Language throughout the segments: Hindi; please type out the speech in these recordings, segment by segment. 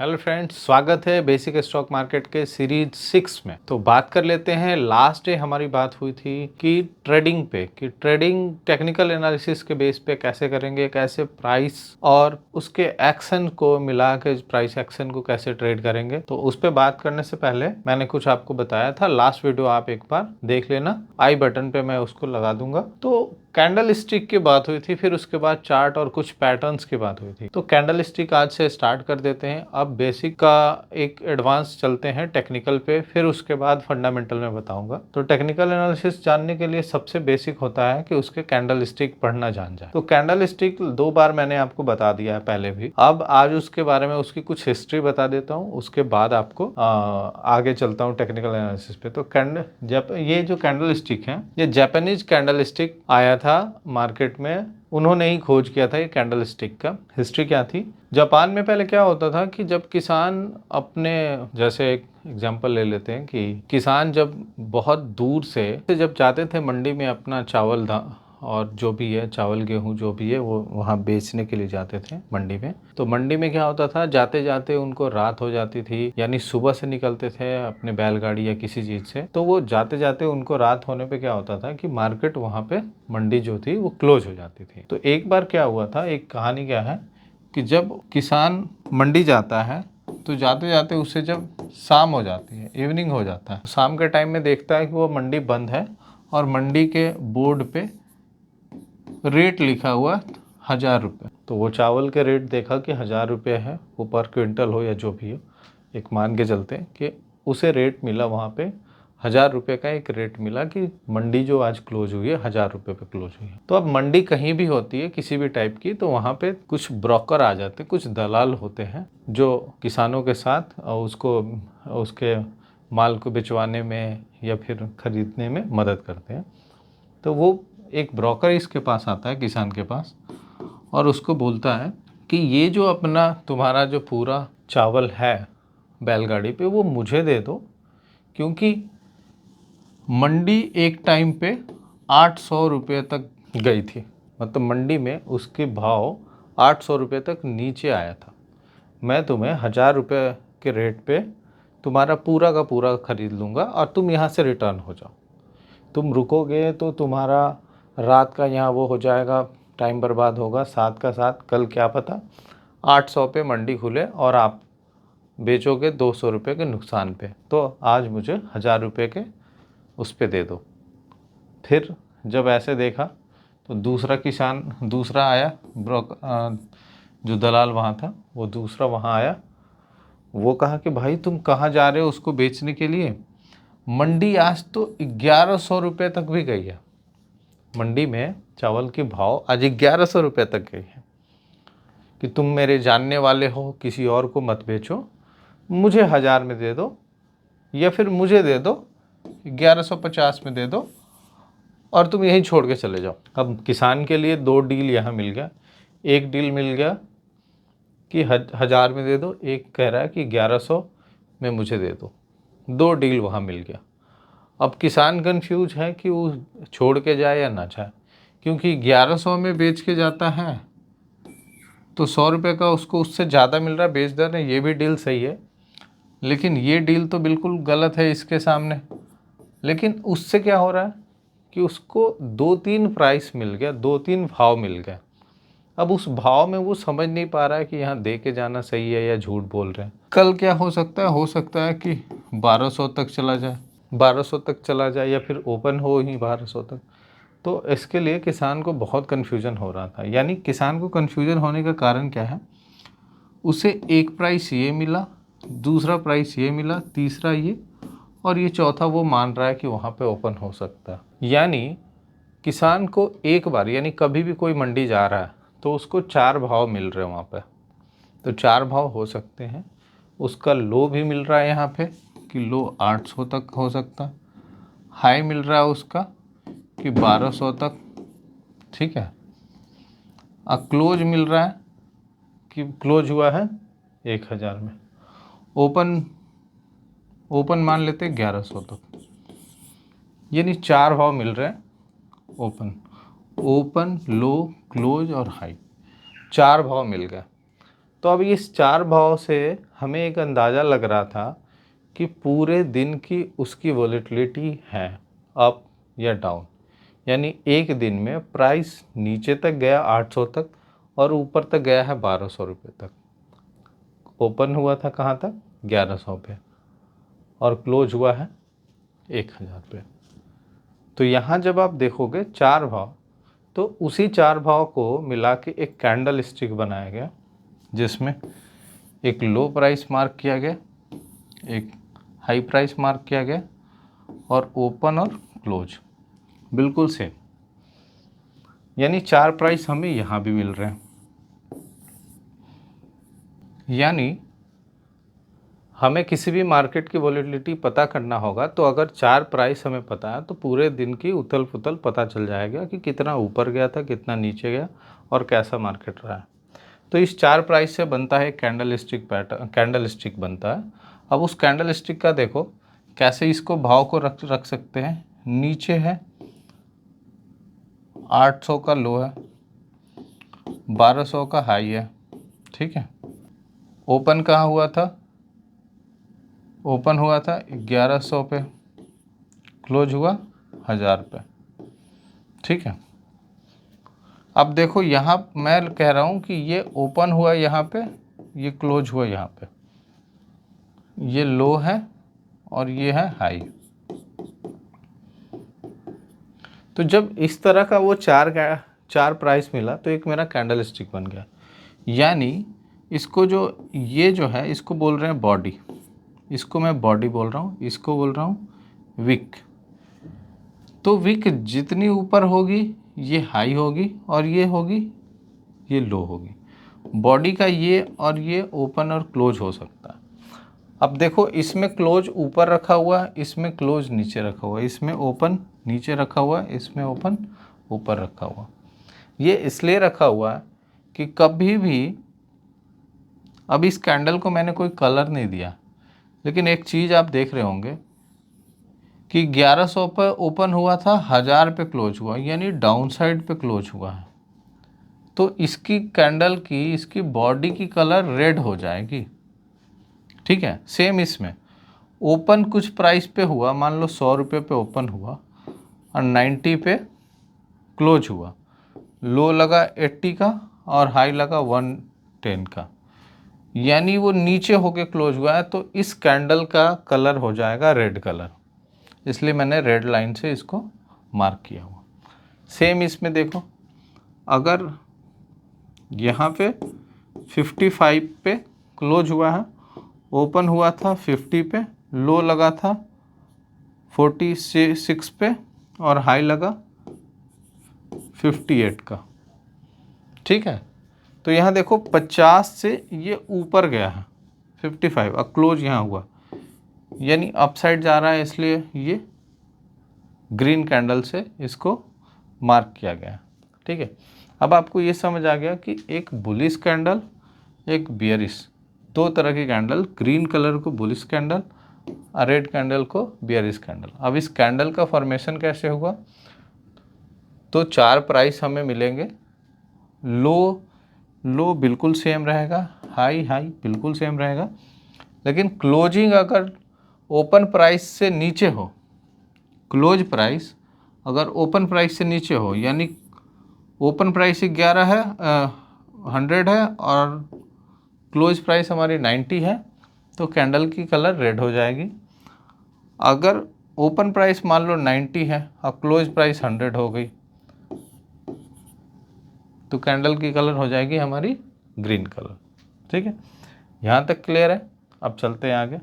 हेलो फ्रेंड्स, स्वागत है बेसिक स्टॉक मार्केट के सीरीज 6 में। तो बात कर लेते हैं, लास्ट डे हमारी बात हुई थी कि ट्रेडिंग पे, कि ट्रेडिंग टेक्निकल एनालिसिस के बेस पे कैसे करेंगे, कैसे प्राइस और उसके एक्शन को मिला के प्राइस एक्शन को कैसे ट्रेड करेंगे। तो उस पे बात करने से पहले मैंने कुछ आपको बताया था, लास्ट वीडियो आप एक बार देख लेना, आई बटन पे मैं उसको लगा दूंगा। तो कैंडल स्टिक की बात हुई थी, फिर उसके बाद चार्ट और कुछ पैटर्न्स की बात हुई थी। तो कैंडल स्टिक आज से स्टार्ट कर देते हैं। अब बेसिक का एक एडवांस चलते हैं टेक्निकल पे, फिर उसके बाद फंडामेंटल में बताऊंगा। तो टेक्निकल एनालिसिस जानने के लिए सबसे बेसिक होता है कि उसके कैंडल स्टिक पढ़ना जान जाए। तो कैंडल स्टिक 2 बार मैंने आपको बता दिया है पहले भी। अब आज उसके बारे में उसकी कुछ हिस्ट्री बता देता हूँ, उसके बाद आपको आगे चलता हूँ टेक्निकल एनालिसिस पे। तो ये जो कैंडल स्टिक है, ये जापानीज कैंडल स्टिक आया था मार्केट में, उन्होंने ही खोज किया था ये कैंडल स्टिक का। हिस्ट्री क्या थी, जापान में पहले क्या होता था कि जब किसान अपने, जैसे एक एग्जांपल ले लेते हैं कि किसान जब बहुत दूर से जब जाते थे मंडी में अपना चावल और जो भी है, चावल गेहूं जो भी है, वो वहाँ बेचने के लिए जाते थे मंडी में। तो मंडी में क्या होता था, जाते जाते उनको रात हो जाती थी, यानी सुबह से निकलते थे अपने बैलगाड़ी या किसी चीज़ से, तो वो जाते जाते उनको रात होने पे क्या होता था कि मार्केट वहाँ पे, मंडी जो थी वो क्लोज हो जाती थी। तो एक बार क्या हुआ था, एक कहानी क्या है कि जब किसान मंडी जाता है तो जाते जाते उसे जब शाम हो जाती है, इवनिंग हो जाता है, शाम के टाइम में देखता है कि वो मंडी बंद है और मंडी के बोर्ड पे रेट लिखा हुआ 1000 रुपये। तो वो चावल के रेट देखा कि 1000 रुपये है, वो पर क्विंटल हो या जो भी हो, एक मान के चलते हैं कि उसे रेट मिला वहाँ पे 1000 रुपये का एक रेट मिला कि मंडी जो आज क्लोज हुई है 1000 रुपये पे क्लोज हुई है। तो अब मंडी कहीं भी होती है किसी भी टाइप की, तो वहाँ पे कुछ ब्रोकर आ जाते हैं, कुछ दलाल होते हैं जो किसानों के साथ उसको, उसके माल को बिचवाने में या फिर खरीदने में मदद करते हैं। तो वो एक ब्रोकर इसके पास आता है, किसान के पास, और उसको बोलता है कि ये जो अपना तुम्हारा जो पूरा चावल है बैलगाड़ी पे, वो मुझे दे दो, क्योंकि मंडी एक टाइम पे 800 रुपये तक गई थी। मतलब मंडी में उसके भाव 800 रुपये तक नीचे आया था। मैं तुम्हें 1000 रुपये के रेट पे तुम्हारा पूरा का पूरा खरीद लूँगा और तुम यहाँ से रिटर्न हो जाओ। तुम रुकोगे तो तुम्हारा रात का यहाँ वो हो जाएगा, टाइम बर्बाद होगा, साथ का साथ कल क्या पता 800 पे मंडी खुले और आप बेचोगे 200 रुपये के नुकसान पे। तो आज मुझे 1000 रुपये के उस पे दे दो। फिर जब ऐसे देखा तो दूसरा किसान, दूसरा आया जो दलाल वहाँ था, वो दूसरा वहाँ आया। वो कहा कि भाई तुम कहाँ जा रहे हो उसको बेचने के लिए, मंडी आज तो 1100 रुपये तक भी गई है। मंडी में चावल के भाव आज 1100 रुपये तक गई है कि तुम मेरे जानने वाले हो, किसी और को मत बेचो, मुझे 1000 में दे दो या फिर मुझे दे दो 1150 में दे दो और तुम यहीं छोड़ के चले जाओ। अब किसान के लिए 2 डील यहाँ मिल गया। एक डील मिल गया कि 1000 में दे दो, एक कह रहा है कि 1100 में मुझे दे दो। 2 डील वहाँ मिल गया। अब किसान कंफ्यूज है कि वो छोड़ के जाए या ना जाए, क्योंकि 1100 में बेच के जाता है तो 100 रुपये का उसको उससे ज़्यादा मिल रहा है, बेच दे रहे हैं, ये भी डील सही है। लेकिन ये डील तो बिल्कुल गलत है इसके सामने। लेकिन उससे क्या हो रहा है कि उसको 2-3 प्राइस मिल गया, 2-3 भाव मिल गया। अब उस भाव में वो समझ नहीं पा रहा है कि यहाँ दे के जाना सही है या झूठ बोल रहे हैं। कल क्या हो सकता है कि 1200 तक चला जाए, 1200 तक चला जाए या फिर ओपन हो ही 1200 तक। तो इसके लिए किसान को बहुत कन्फ्यूज़न हो रहा था। यानी किसान को कन्फ्यूज़न होने का कारण क्या है, उसे एक प्राइस ये मिला, दूसरा प्राइस ये मिला, तीसरा ये, और ये चौथा वो मान रहा है कि वहाँ पे ओपन हो सकता है। यानी किसान को एक बार, यानी कभी भी कोई मंडी जा रहा है तो उसको 4 भाव मिल रहे हैं वहाँ पे। तो 4 भाव हो सकते हैं। उसका लो भी मिल रहा है यहाँ पे कि लो 800 तक हो सकता, हाई मिल रहा है उसका कि 1200 तक, ठीक है। क्लोज मिल रहा है कि क्लोज हुआ है 1000 में। ओपन ओपन मान लेते हैं 1100 तक। यानी 4 भाव मिल रहे हैं। ओपन, लो, क्लोज और हाई, 4 भाव मिल गए। तो अब इस 4 भाव से हमें एक अंदाज़ा लग रहा था कि पूरे दिन की उसकी वॉलेटिलिटी है, अप या डाउन। यानी एक दिन में प्राइस नीचे तक गया 800 तक और ऊपर तक गया है 1200 रुपये तक। ओपन हुआ था कहाँ तक? 1100 पे और क्लोज हुआ है 1000 पे। तो यहाँ जब आप देखोगे 4 भाव, तो उसी 4 भाव को मिला के एक कैंडल स्टिक बनाया गया, जिसमें एक लो प्राइस मार्क किया गया, एक हाई प्राइस मार्क किया गया और ओपन और क्लोज बिल्कुल सेम। यानी 4 प्राइस हमें यहाँ भी मिल रहे हैं। यानी हमें किसी भी मार्केट की वॉलेटिलिटी पता करना होगा, तो अगर 4 प्राइस हमें पता है तो पूरे दिन की उथल पुथल पता चल जाएगा कि कितना ऊपर गया था, कितना नीचे गया और कैसा मार्केट रहा है। तो इस 4 प्राइस से बनता है candle stick pattern, candle stick बनता है। अब उस कैंडल स्टिक का देखो कैसे इसको भाव को रख सकते हैं। नीचे है 800 का लो है, 1200 का हाई है, ठीक है। ओपन कहाँ हुआ था? ओपन हुआ था 1100 पे, क्लोज हुआ 1000 पे, ठीक है। अब देखो यहाँ मैं कह रहा हूँ कि ये ओपन हुआ यहाँ पे, ये क्लोज हुआ यहाँ पे, ये लो है और ये है हाई। तो जब इस तरह का वो चार प्राइस मिला तो एक मेरा कैंडल स्टिक बन गया। यानी इसको जो ये जो है इसको बोल रहे हैं बॉडी, इसको मैं बॉडी बोल रहा हूँ, इसको बोल रहा हूँ विक। तो विक जितनी ऊपर होगी ये हाई होगी और ये होगी ये लो होगी। बॉडी का ये और ये ओपन और क्लोज हो सकता है। अब देखो इसमें क्लोज ऊपर रखा हुआ है, इसमें क्लोज नीचे रखा हुआ है, इसमें ओपन नीचे रखा हुआ है, इसमें ओपन ऊपर रखा हुआ। ये इसलिए रखा हुआ है कि कभी भी, अब इस कैंडल को मैंने कोई कलर नहीं दिया, लेकिन एक चीज़ आप देख रहे होंगे कि 1100 पे ओपन हुआ था, 1000 पे क्लोज हुआ, यानी डाउन साइड पे क्लोज हुआ है। तो इसकी कैंडल की, इसकी बॉडी की कलर रेड हो जाएगी, ठीक है। सेम इसमें ओपन कुछ प्राइस पे हुआ, मान लो 100 रुपये पे ओपन हुआ और 90 पे क्लोज हुआ, लो लगा 80 का और हाई लगा 110 का, यानी वो नीचे होके क्लोज हुआ है। तो इस कैंडल का कलर हो जाएगा रेड कलर, इसलिए मैंने रेड लाइन से इसको मार्क किया हुआ। सेम इसमें देखो, अगर यहाँ पे 55 पे क्लोज हुआ है, ओपन हुआ था 50 पे, लो लगा था 46 पे और हाई लगा 58 का, ठीक है। तो यहाँ देखो 50 से ये ऊपर गया है 55, अब क्लोज यहाँ हुआ, यानी अप साइड जा रहा है, इसलिए ये ग्रीन कैंडल से इसको मार्क किया गया, ठीक है। अब आपको ये समझ आ गया कि एक बुलिश कैंडल, एक बियरिश, दो तरह की कैंडल, ग्रीन कलर को बुलिश कैंडल और रेड कैंडल को बियरिश कैंडल। अब इस कैंडल का फॉर्मेशन कैसे होगा? तो 4 प्राइस हमें मिलेंगे, लो बिल्कुल सेम रहेगा, हाई बिल्कुल सेम रहेगा, लेकिन क्लोजिंग अगर ओपन प्राइस से नीचे हो, क्लोज प्राइस अगर ओपन प्राइस से नीचे हो, यानी ओपन प्राइस 11 है 100 है और क्लोज प्राइस हमारी 90 है, तो कैंडल की कलर रेड हो जाएगी। अगर ओपन प्राइस मान लो 90 है और क्लोज प्राइस 100 हो गई, तो कैंडल की कलर हो जाएगी हमारी ग्रीन कलर, ठीक है। यहाँ तक क्लियर है? अब चलते हैं आगे।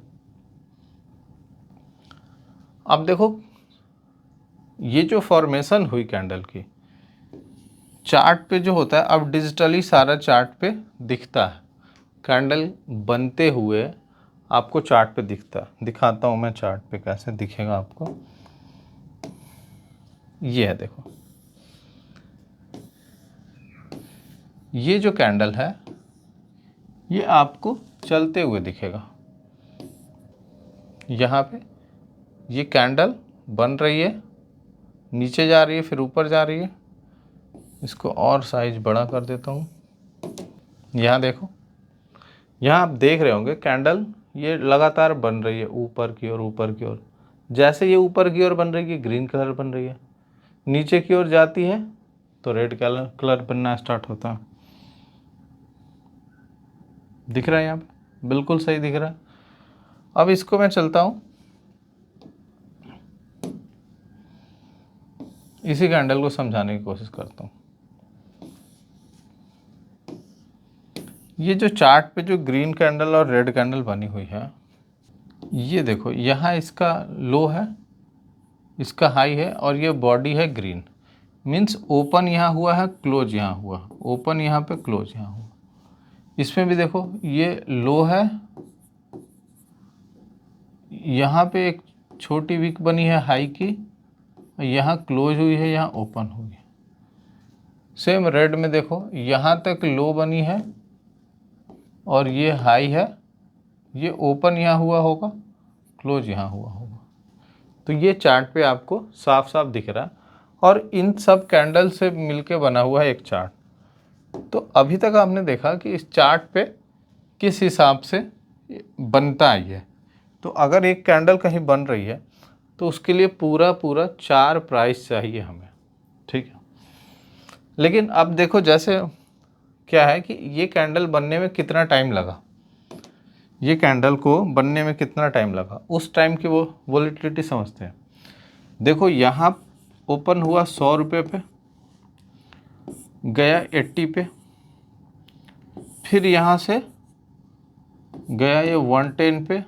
अब देखो ये जो फॉर्मेशन हुई कैंडल की, चार्ट पे जो होता है, अब डिजिटली सारा चार्ट पे दिखता है, कैंडल बनते हुए आपको चार्ट पे दिखाता हूँ मैं चार्ट पे कैसे दिखेगा आपको। ये है, देखो ये जो कैंडल है ये आपको चलते हुए दिखेगा। यहाँ पे ये कैंडल बन रही है, नीचे जा रही है, फिर ऊपर जा रही है। इसको और साइज बड़ा कर देता हूँ। यहाँ देखो यहाँ आप देख रहे होंगे कैंडल ये लगातार बन रही है ऊपर की ओर ऊपर की ओर। जैसे ये ऊपर की ओर बन रही है ग्रीन कलर बन रही है, नीचे की ओर जाती है तो रेड कलर बनना स्टार्ट होता है। दिख रहा है यहाँ पे, बिल्कुल सही दिख रहा है। अब इसको मैं चलता हूँ, इसी कैंडल को समझाने की कोशिश करता हूँ। ये जो चार्ट पे जो ग्रीन कैंडल और रेड कैंडल बनी हुई है, ये देखो यहाँ इसका लो है, इसका हाई है, और ये बॉडी है ग्रीन। मीन्स ओपन यहाँ हुआ है, क्लोज यहाँ हुआ, ओपन यहाँ पे, क्लोज यहाँ हुआ। इसमें भी देखो ये लो है, यहाँ पे एक छोटी विक बनी है हाई की, यहाँ क्लोज हुई है, यहाँ ओपन हुई है। सेम रेड में देखो यहाँ तक लो बनी है और ये हाई है, ये ओपन यहाँ हुआ होगा, क्लोज यहाँ हुआ होगा। तो ये चार्ट पे आपको साफ साफ दिख रहा है, और इन सब कैंडल से मिलके बना हुआ है एक चार्ट। तो अभी तक आपने देखा कि इस चार्ट पे किस हिसाब से बनता है ये। तो अगर एक कैंडल कहीं बन रही है तो उसके लिए पूरा 4 प्राइस चाहिए हमें, ठीक है। लेकिन अब देखो जैसे क्या है कि ये कैंडल बनने में कितना टाइम लगा, ये कैंडल को बनने में कितना टाइम लगा, उस टाइम की वो वोलेटिलिटी समझते हैं। देखो यहाँ ओपन हुआ 100 रुपये पे, गया 80 पे, फिर यहाँ से गया ये 110 पे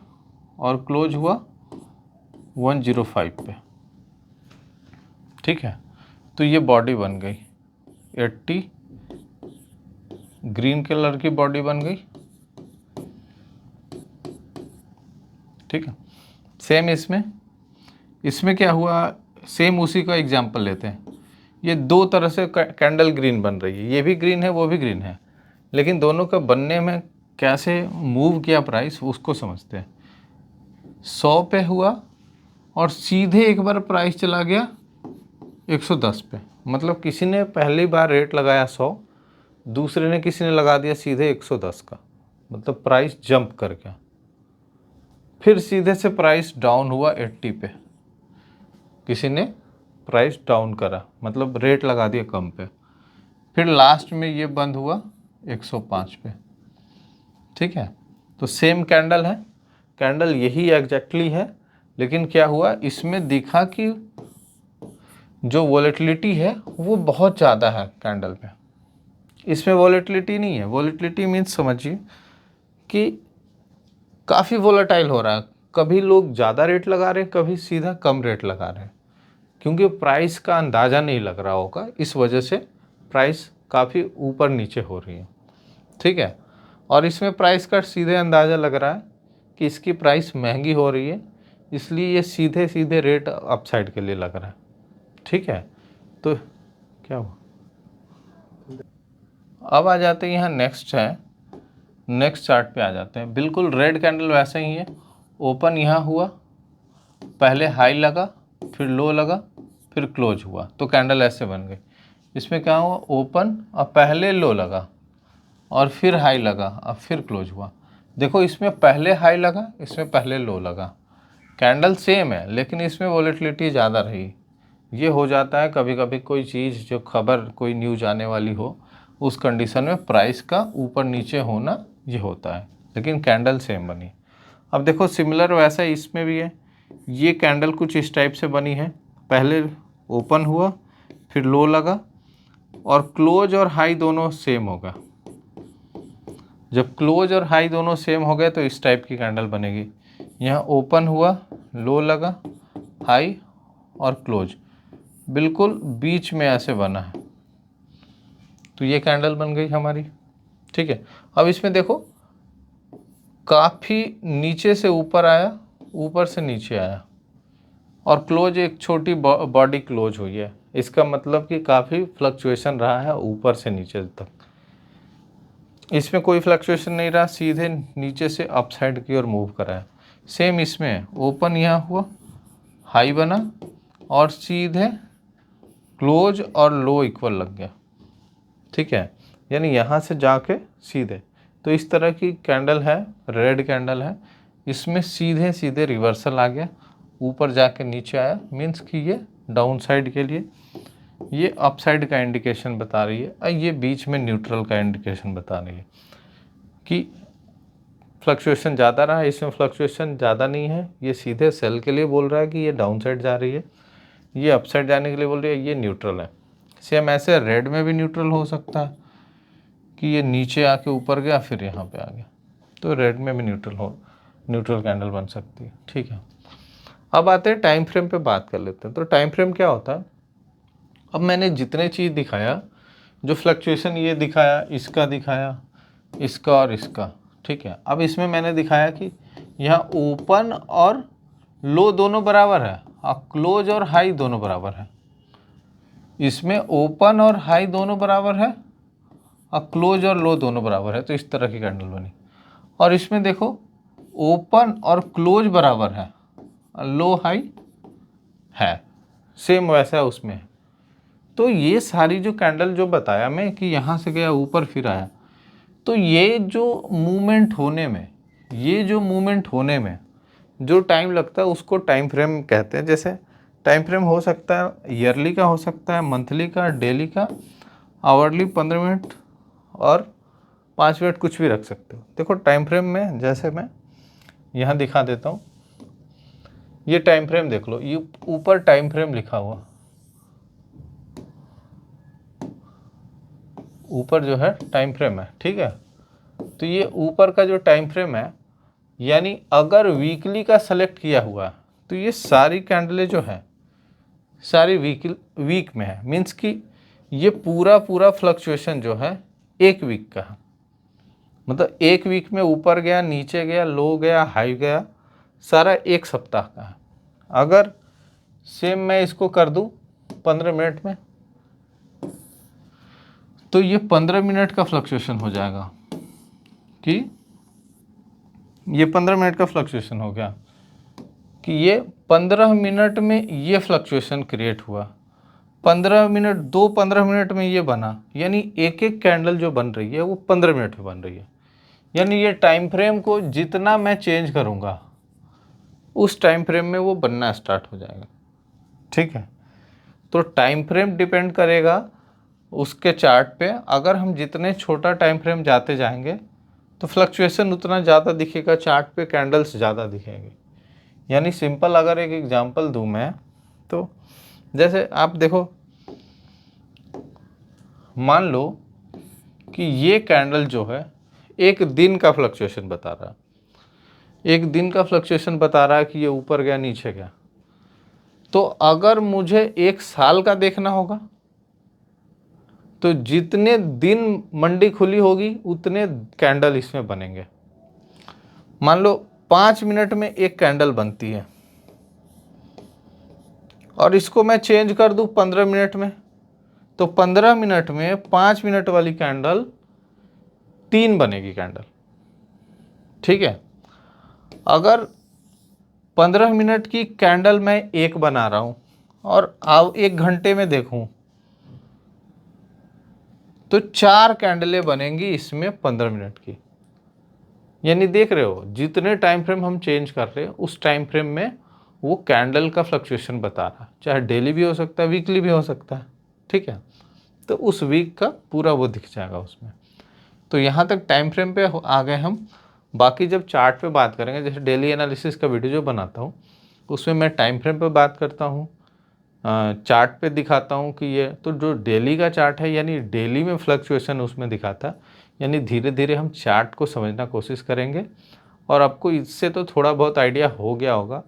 और क्लोज हुआ 105 पे, ठीक है। तो ये बॉडी बन गई 80, ग्रीन कलर की बॉडी बन गई, ठीक है। सेम इसमें क्या हुआ, सेम उसी का एग्जांपल लेते हैं। ये दो तरह से कैंडल ग्रीन बन रही है, ये भी ग्रीन है वो भी ग्रीन है, लेकिन दोनों का बनने में कैसे मूव किया प्राइस उसको समझते हैं। 100 पे हुआ और सीधे एक बार प्राइस चला गया 110 पे, मतलब किसी ने पहली बार रेट लगाया 100, दूसरे ने किसी ने लगा दिया सीधे 110 का, मतलब प्राइस जंप कर गया। फिर सीधे से प्राइस डाउन हुआ 80 पे, किसी ने प्राइस डाउन करा, मतलब रेट लगा दिया कम पे। फिर लास्ट में ये बंद हुआ 105 पे, ठीक है। तो सेम कैंडल है, कैंडल यही एग्जैक्टली है, लेकिन क्या हुआ इसमें दिखा कि जो वोलेटिलिटी है वो बहुत ज़्यादा है कैंडल पे, इसमें वोलेटिलिटी नहीं है। वोलेटिलिटी मीन्स समझिए कि काफ़ी वोलेटाइल हो रहा है, कभी लोग ज़्यादा रेट लगा रहे हैं, कभी सीधा कम रेट लगा रहे हैं, क्योंकि प्राइस का अंदाज़ा नहीं लग रहा होगा, इस वजह से प्राइस काफ़ी ऊपर नीचे हो रही है, ठीक है। और इसमें प्राइस का सीधे अंदाज़ा लग रहा है कि इसकी प्राइस महंगी हो रही है, इसलिए ये सीधे सीधे रेट अपसाइड के लिए लग रहा है, ठीक है। तो क्या हुआ, अब आ जाते हैं यहाँ नेक्स्ट चार्ट पे आ जाते हैं। बिल्कुल रेड कैंडल वैसे ही है, ओपन यहाँ हुआ, पहले हाई लगा, फिर लो लगा, फिर क्लोज हुआ, तो कैंडल ऐसे बन गई। इसमें क्या हुआ, ओपन और पहले लो लगा और फिर हाई लगा और फिर क्लोज हुआ। देखो इसमें पहले हाई लगा, इसमें पहले लो लगा, कैंडल सेम है लेकिन इसमें वोलेटिलिटी ज़्यादा रही। ये हो जाता है कभी कभी, कोई चीज़ जो खबर कोई न्यूज आने वाली हो उस कंडीशन में प्राइस का ऊपर नीचे होना ये होता है, लेकिन कैंडल सेम बनी। अब देखो सिमिलर वैसा इसमें भी है, ये कैंडल कुछ इस टाइप से बनी है, पहले ओपन हुआ, फिर लो लगा और क्लोज और हाई दोनों सेम होगा। जब क्लोज और हाई दोनों सेम हो गए तो इस टाइप की कैंडल बनेगी। यहाँ ओपन हुआ, लो लगा, हाई और क्लोज, बिल्कुल बीच में ऐसे बना है, तो ये कैंडल बन गई हमारी, ठीक है। अब इसमें देखो काफ़ी नीचे से ऊपर आया, ऊपर से नीचे आया और क्लोज एक छोटी बॉडी क्लोज हुई है, इसका मतलब कि काफ़ी फ्लक्चुएशन रहा है ऊपर से नीचे तक। इसमें कोई फ्लक्चुएशन नहीं रहा, सीधे नीचे से अप साइड की ओर मूव करा है। सेम इसमें ओपन यहाँ हुआ, हाई बना और सीधे क्लोज और लो इक्वल लग गया, ठीक है। यानी यहाँ से जाके सीधे, तो इस तरह की कैंडल है, रेड कैंडल है, इसमें सीधे सीधे रिवर्सल आ गया, ऊपर जाके नीचे आया, मीन्स कि ये डाउन साइड के लिए, ये अप साइड का इंडिकेशन बता रही है, और ये बीच में न्यूट्रल का इंडिकेशन बता रही है कि फ्लक्चुएशन ज़्यादा रहा है, इसमें फ्लक्चुएशन ज़्यादा नहीं है, ये सीधे सेल के लिए बोल रहा है कि ये डाउन साइड जा रही है, ये अप साइड जाने के लिए बोल रही है ये न्यूट्रल है। सेम ऐसे रेड में भी न्यूट्रल हो सकता है कि ये नीचे आके ऊपर गया फिर यहाँ पे आ गया, तो रेड में भी न्यूट्रल कैंडल बन सकती है। ठीक है, अब आते हैं टाइम फ्रेम पे बात कर लेते हैं। तो टाइम फ्रेम क्या होता है, अब मैंने जितने चीज़ दिखाया, जो फ्लक्चुएशन ये दिखाया, इसका दिखाया, इसका और इसका, ठीक है। अब इसमें मैंने दिखाया कि यहाँ ओपन और लो दोनों बराबर है और क्लोज और हाई दोनों बराबर है। इसमें ओपन और हाई दोनों बराबर है और क्लोज और लो दोनों बराबर है, तो इस तरह की कैंडल बनी। और इसमें देखो ओपन और क्लोज बराबर है, लो हाई है, सेम वैसा उसमें। तो ये सारी जो कैंडल जो बताया मैं कि यहाँ से गया ऊपर फिर आया, तो ये जो मूवमेंट होने में जो टाइम लगता है उसको टाइम फ्रेम कहते हैं। जैसे टाइम फ्रेम हो सकता है ईयरली का, हो सकता है मंथली का, डेली का, आवर्ली 15 मिनट और 5 मिनट, कुछ भी रख सकते हो। देखो टाइम फ्रेम में जैसे मैं यहाँ दिखा देता हूँ, ये टाइम फ्रेम देख लो, ये ऊपर टाइम फ्रेम लिखा हुआ, ऊपर जो है टाइम फ्रेम है, ठीक है। तो ये ऊपर का जो टाइम फ्रेम है, यानी अगर वीकली का सेलेक्ट किया हुआ तो ये सारी कैंडलें जो है सारी वीक में है, मीन्स कि ये पूरा फ्लक्चुएशन जो है एक वीक का है। मतलब एक वीक में ऊपर गया, नीचे गया, लो गया, हाई गया, सारा एक सप्ताह का है। अगर सेम मैं इसको कर दूं 15 मिनट में, तो ये 15 मिनट का फ्लक्चुएशन हो जाएगा कि ये 15 मिनट का फ्लक्चुएशन हो गया कि ये 15 मिनट में ये फ्लक्चुएशन क्रिएट हुआ, 15 मिनट में ये बना, यानी एक एक कैंडल जो बन रही है वो 15 मिनट में बन रही है। यानी ये टाइम फ्रेम को जितना मैं चेंज करूँगा उस टाइम फ्रेम में वो बनना स्टार्ट हो जाएगा, ठीक है। तो टाइम फ्रेम डिपेंड करेगा उसके चार्ट पे। अगर हम जितने छोटा टाइम फ्रेम जाते जाएंगे तो फ्लक्चुएशन उतना ज़्यादा दिखेगा, चार्ट पे कैंडल्स ज़्यादा दिखेंगे। यानी सिंपल अगर एक एग्जांपल दूं मैं, तो जैसे आप देखो, मान लो कि ये कैंडल जो है एक दिन का फ्लक्चुएशन बता रहा है, एक दिन का फ्लक्चुएशन बता रहा है कि ये ऊपर गया नीचे गया। तो अगर मुझे एक साल का देखना होगा तो जितने दिन मंडी खुली होगी उतने कैंडल इसमें बनेंगे। मान लो 5 मिनट में एक कैंडल बनती है और इसको मैं चेंज कर दूं 15 मिनट में, तो 15 मिनट में 5 मिनट वाली कैंडल 3 बनेगी कैंडल, ठीक है। अगर 15 मिनट की कैंडल मैं एक बना रहा हूं और अब 1 घंटे में देखूं तो 4 कैंडलें बनेंगी इसमें 15 मिनट की। यानी देख रहे हो जितने टाइम फ्रेम हम चेंज कर रहे हैं उस टाइम फ्रेम में वो कैंडल का फ्लक्चुएशन बता रहा है, चाहे डेली भी हो सकता है, वीकली भी हो सकता है, ठीक है। तो उस वीक का पूरा वो दिख जाएगा उसमें। तो यहाँ तक टाइम फ्रेम पे आ गए हम। बाकी जब चार्ट पे बात करेंगे, जैसे डेली एनालिसिस का वीडियो जो बनाता हूँ उसमें मैं टाइम फ्रेम पे बात करता हूँ, चार्ट पे दिखाता हूँ कि ये तो जो डेली का चार्ट है यानी डेली में फ्लक्चुएशन उसमें दिखाता है। यानी धीरे धीरे हम चार्ट को समझना कोशिश करेंगे और आपको इससे तो थोड़ा बहुत आइडिया हो गया होगा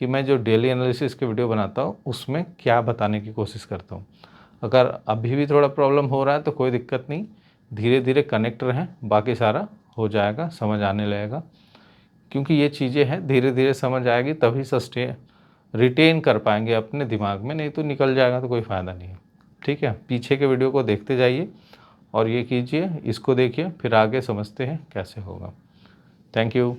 कि मैं जो डेली एनालिसिस के वीडियो बनाता हूँ उसमें क्या बताने की कोशिश करता हूँ। अगर अभी भी थोड़ा प्रॉब्लम हो रहा है तो कोई दिक्कत नहीं, धीरे धीरे कनेक्ट रहें, बाकी सारा हो जाएगा, समझ आने लगेगा। क्योंकि ये चीज़ें हैं धीरे धीरे समझ आएगी तभी रिटेन कर पाएंगे अपने दिमाग में, नहीं तो निकल जाएगा तो कोई फ़ायदा नहीं है, ठीक है। पीछे के वीडियो को देखते जाइए और ये कीजिए, इसको देखिए, फिर आगे समझते हैं कैसे होगा। Thank you.